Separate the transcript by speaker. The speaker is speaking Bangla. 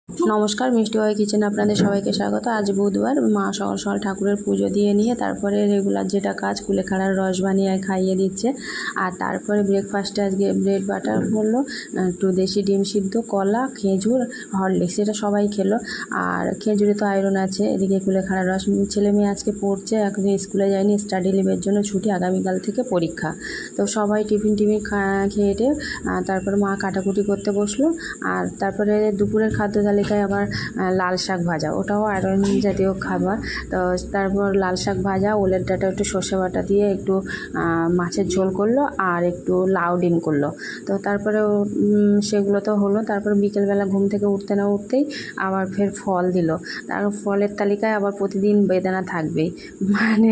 Speaker 1: নমস্কার, মিষ্টি বয় কিচেনে আপনাদের সবাইকে স্বাগত। আজ বুধবার, মা সকাল সকাল ঠাকুরের পুজো দিয়ে নিয়ে তারপরে রেগুলার যেটা কাজ কুলেখাড়ার রস বানিয়ে খাইয়ে দিচ্ছে। আর তারপরে ব্রেকফাস্টে আজকে ব্রেড বাটার করলো, একটু দেশি ডিম সিদ্ধ, কলা, খেজুর, হরলিক্স, এটা সবাই খেলো। আর খেজুরে তো আয়রন আছে। এদিকে কুলেখাড়ার রস, ছেলে মেয়ে আজকে পড়ছে, এখন স্কুলে যায়নি, স্টাডি লিভের জন্য ছুটি, আগামীকাল থেকে পরীক্ষা। তো সবাই টিফিন খেয়ে তারপর মা কাটাকুটি করতে বসলো। আর তারপরে দুপুরের খাদ্য তালিকায় আবার লাল শাক ভাজা, ওটাও আয়রন জাতীয় খাবার। তো তারপর লাল শাক ভাজা, ওলের ডাঁটা একটু সর্ষে বাটা দিয়ে একটু মাছের ঝোল করলো, আর একটু লাউ ডিম করলো। তো তারপরে সেগুলো তো হলো। তারপর বিকেলবেলা ঘুম থেকে উঠতে না উঠতেই আবার ফের ফল দিল। তার ফলের তালিকায় আবার প্রতিদিন বেদানা থাকবেই, মানে